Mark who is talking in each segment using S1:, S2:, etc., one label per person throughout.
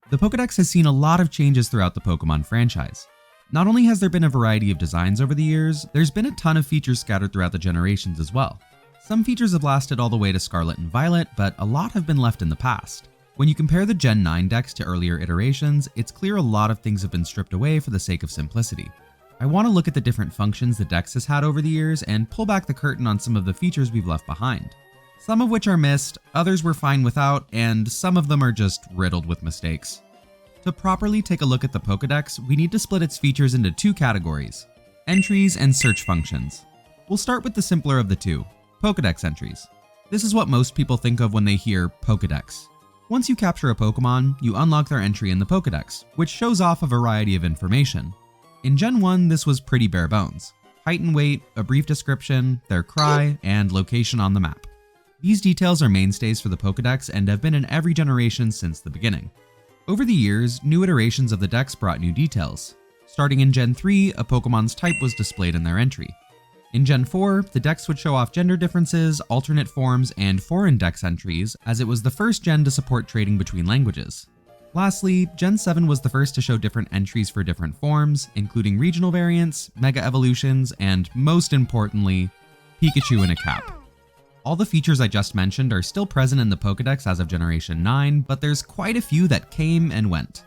S1: The Pokedex has seen a lot of changes throughout the Pokemon franchise. Not only has there been a variety of designs over the years, there's been a ton of features scattered throughout the generations as well. Some features have lasted all the way to Scarlet and Violet, but a lot have been left in the past. When you compare the Gen 9 decks to earlier iterations, it's clear a lot of things have been stripped away for the sake of simplicity. I want to look at the different functions the Dex has had over the years and pull back the curtain on some of the features we've left behind. Some of which are missed, others we're fine without, and some of them are just riddled with mistakes. To properly take a look at the Pokedex, we need to split its features into two categories: entries and search functions. We'll start with the simpler of the two, Pokedex entries. This is what most people think of when they hear Pokedex. Once you capture a Pokemon, you unlock their entry in the Pokedex, which shows off a variety of information. In Gen 1, this was pretty bare bones: height and weight, a brief description, their cry, and location on the map. These details are mainstays for the Pokedex and have been in every generation since the beginning. Over the years, new iterations of the Dex brought new details. Starting in Gen 3, a Pokemon's type was displayed in their entry. In Gen 4, the Dex would show off gender differences, alternate forms, and foreign Dex entries, as it was the first gen to support trading between languages. Lastly, Gen 7 was the first to show different entries for different forms, including regional variants, mega evolutions, and most importantly, Pikachu in a cap. All the features I just mentioned are still present in the Pokedex as of Generation 9, but there's quite a few that came and went.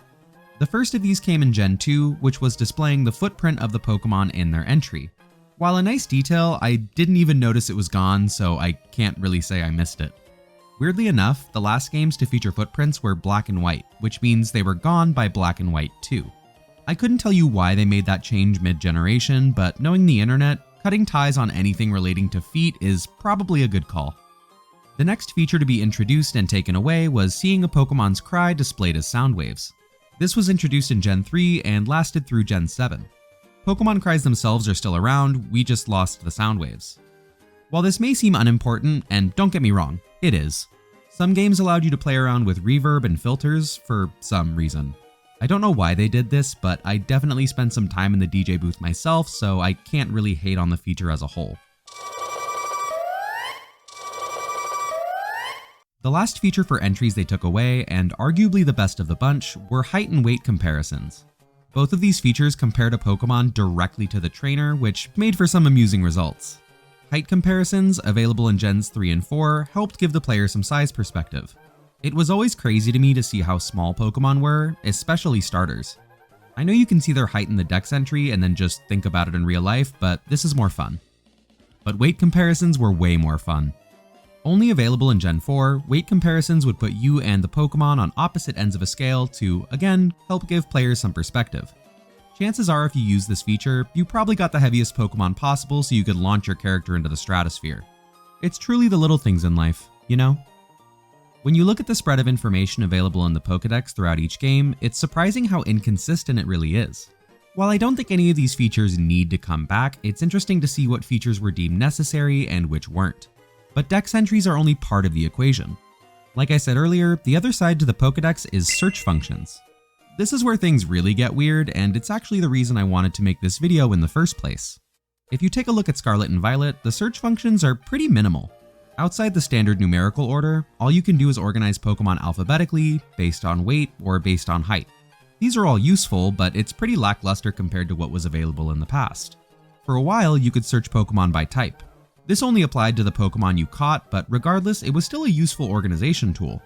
S1: The first of these came in Gen 2, which was displaying the footprint of the Pokemon in their entry. While a nice detail, I didn't even notice it was gone, so I can't really say I missed it. Weirdly enough, the last games to feature footprints were black and white, which means they were gone by Black and White 2. I couldn't tell you why they made that change mid-generation, but knowing the internet, cutting ties on anything relating to feet is probably a good call. The next feature to be introduced and taken away was seeing a Pokemon's cry displayed as sound waves. This was introduced in Gen 3 and lasted through Gen 7. Pokemon cries themselves are still around, we just lost the sound waves. While this may seem unimportant, and don't get me wrong, it is. Some games allowed you to play around with reverb and filters for some reason. I don't know why they did this, but I definitely spent some time in the DJ booth myself, so I can't really hate on the feature as a whole. The last feature for entries they took away, and arguably the best of the bunch, were height and weight comparisons. Both of these features compared a Pokemon directly to the trainer, which made for some amusing results. Height comparisons, available in Gens 3 and 4, helped give the player some size perspective. It was always crazy to me to see how small Pokemon were, especially starters. I know you can see their height in the Dex entry and then just think about it in real life, but this is more fun. But weight comparisons were way more fun. Only available in Gen 4, weight comparisons would put you and the Pokemon on opposite ends of a scale to, again, help give players some perspective. Chances are if you use this feature, you probably got the heaviest Pokemon possible so you could launch your character into the stratosphere. It's truly the little things in life, you know? When you look at the spread of information available in the Pokedex throughout each game, it's surprising how inconsistent it really is. While I don't think any of these features need to come back, it's interesting to see what features were deemed necessary and which weren't. But Dex entries are only part of the equation. Like I said earlier, the other side to the Pokedex is search functions. This is where things really get weird, and it's actually the reason I wanted to make this video in the first place. If you take a look at Scarlet and Violet, the search functions are pretty minimal. Outside the standard numerical order, all you can do is organize Pokemon alphabetically, based on weight, or based on height. These are all useful, but it's pretty lackluster compared to what was available in the past. For a while, you could search Pokemon by type. This only applied to the Pokemon you caught, but regardless, it was still a useful organization tool.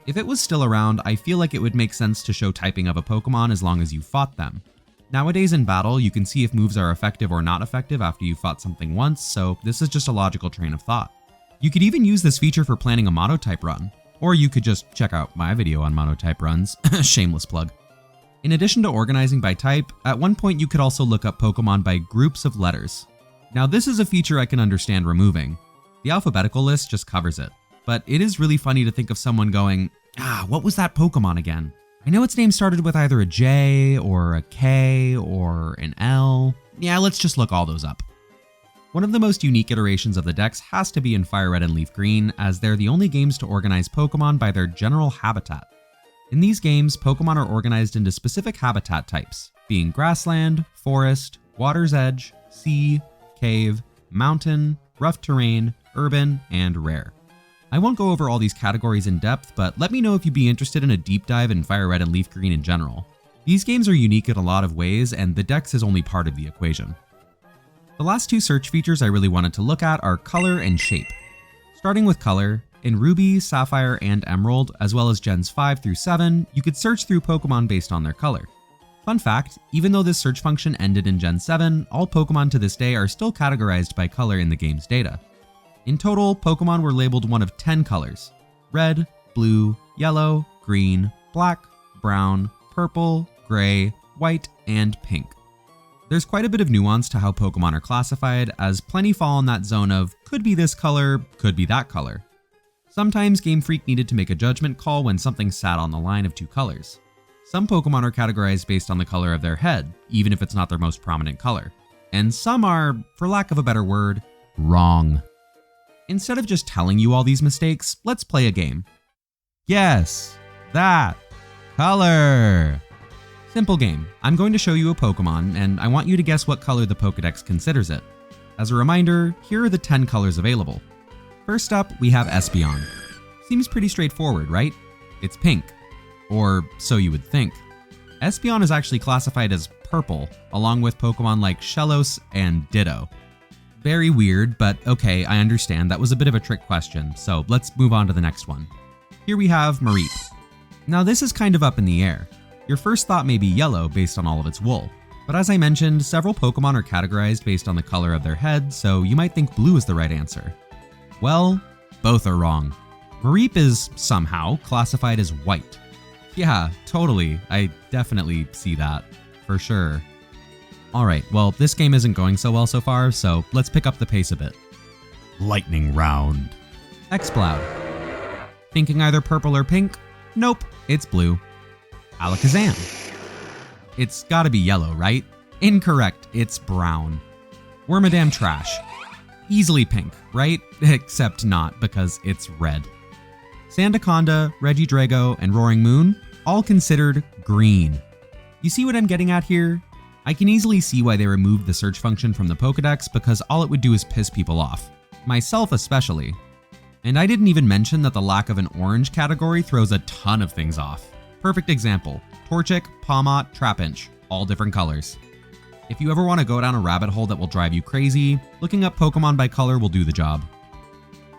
S1: If it was still around, I feel like it would make sense to show typing of a Pokemon as long as you fought them. Nowadays in battle, you can see if moves are effective or not effective after you've fought something once, so this is just a logical train of thought. You could even use this feature for planning a monotype run, or you could just check out my video on monotype runs, shameless plug. In addition to organizing by type, at one point you could also look up Pokemon by groups of letters. Now this is a feature I can understand removing. The alphabetical list just covers it, but it is really funny to think of someone going, what was that Pokemon again? I know its name started with either a J or a K or an L. Yeah, let's just look all those up. One of the most unique iterations of the Dex has to be in Fire Red and Leaf Green, as they're the only games to organize Pokemon by their general habitat. In these games, Pokemon are organized into specific habitat types, being grassland, forest, water's edge, sea, cave, mountain, rough terrain, urban, and rare. I won't go over all these categories in depth, but let me know if you'd be interested in a deep dive in Fire Red and Leaf Green in general. These games are unique in a lot of ways, and the dex is only part of the equation. The last two search features I really wanted to look at are color and shape. Starting with color, in Ruby, Sapphire, and Emerald, as well as Gens 5 through 7, you could search through Pokemon based on their color. Fun fact, even though this search function ended in Gen 7, all Pokemon to this day are still categorized by color in the game's data. In total, Pokemon were labeled one of 10 colors: red, blue, yellow, green, black, brown, purple, gray, white, and pink. There's quite a bit of nuance to how Pokemon are classified, as plenty fall in that zone of could be this color, could be that color. Sometimes Game Freak needed to make a judgment call when something sat on the line of two colors. Some Pokemon are categorized based on the color of their head, even if it's not their most prominent color. And some are, for lack of a better word, wrong. Instead of just telling you all these mistakes, let's play a game. Guess that color. Simple game. I'm going to show you a Pokemon, and I want you to guess what color the Pokedex considers it. As a reminder, here are the 10 colors available. First up, we have Espeon. Seems pretty straightforward, right? It's pink. Or so you would think. Espeon is actually classified as purple, along with Pokemon like Shellos and Ditto. Very weird, but okay, I understand that was a bit of a trick question, so let's move on to the next one. Here we have Mareep. Now this is kind of up in the air. Your first thought may be yellow based on all of its wool, but as I mentioned, several Pokemon are categorized based on the color of their head, so you might think blue is the right answer. Well, both are wrong. Mareep is somehow classified as white. Yeah, totally. I definitely see that. For sure. Alright, well, this game isn't going so well so far, so let's pick up the pace a bit. Lightning round. Exploud. Thinking either purple or pink? Nope, it's blue. Alakazam. It's gotta be yellow, right? Incorrect, it's brown. Wormadam Trash. Easily pink, right? Except not, because it's red. Sandaconda, Regidrago, and Roaring Moon, all considered green. You see what I'm getting at here? I can easily see why they removed the search function from the Pokedex, because all it would do is piss people off. Myself especially. And I didn't even mention that the lack of an orange category throws a ton of things off. Perfect example, Torchic, Pawmot, Trapinch, all different colors. If you ever want to go down a rabbit hole that will drive you crazy, looking up Pokemon by color will do the job.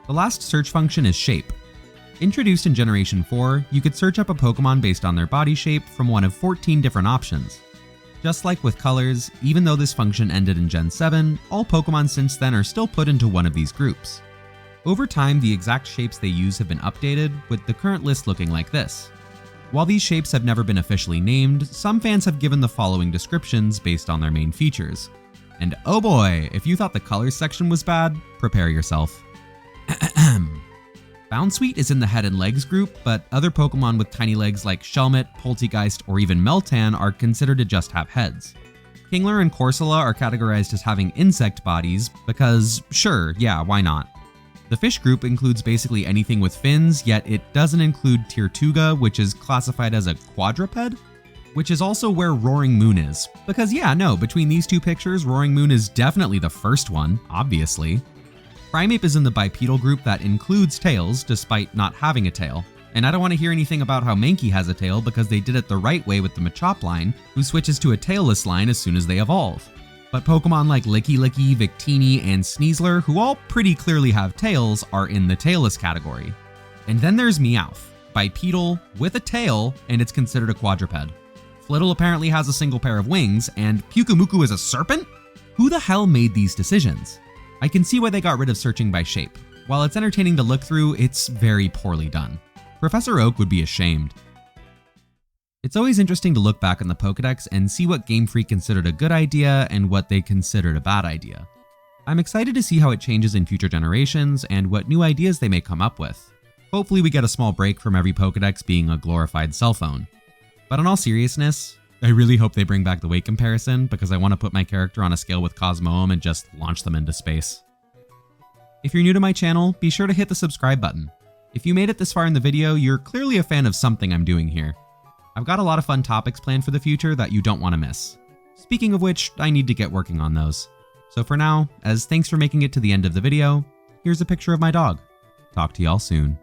S1: The last search function is shape. Introduced in Generation 4, you could search up a Pokemon based on their body shape from one of 14 different options. Just like with colors, even though this function ended in Gen 7, all Pokemon since then are still put into one of these groups. Over time, the exact shapes they use have been updated, with the current list looking like this. While these shapes have never been officially named, some fans have given the following descriptions based on their main features. And oh boy, if you thought the colors section was bad, prepare yourself. Bounsweet is in the head and legs group, but other Pokemon with tiny legs like Shelmet, Poltegeist, or even Meltan are considered to just have heads. Kingler and Corsola are categorized as having insect bodies because, sure, yeah, why not? The fish group includes basically anything with fins, yet it doesn't include Tirtuga, which is classified as a quadruped, which is also where Roaring Moon is. Because yeah, no, between these two pictures, Roaring Moon is definitely the first one, obviously. Primeape is in the bipedal group that includes tails, despite not having a tail. And I don't want to hear anything about how Mankey has a tail because they did it the right way with the Machop line, who switches to a tailless line as soon as they evolve. But Pokemon like Lickilicky, Victini, and Sneasler, who all pretty clearly have tails, are in the tailless category. And then there's Meowth, bipedal, with a tail, and it's considered a quadruped. Flittle apparently has a single pair of wings, and Pyukumuku is a serpent? Who the hell made these decisions? I can see why they got rid of searching by shape. While it's entertaining to look through, it's very poorly done. Professor Oak would be ashamed. It's always interesting to look back on the Pokedex and see what Game Freak considered a good idea and what they considered a bad idea. I'm excited to see how it changes in future generations and what new ideas they may come up with. Hopefully we get a small break from every Pokedex being a glorified cell phone. But in all seriousness, I really hope they bring back the weight comparison because I want to put my character on a scale with Cosmoem and just launch them into space. If you're new to my channel, be sure to hit the subscribe button. If you made it this far in the video, you're clearly a fan of something I'm doing here. I've got a lot of fun topics planned for the future that you don't want to miss. Speaking of which, I need to get working on those. So for now, as thanks for making it to the end of the video, here's a picture of my dog. Talk to y'all soon.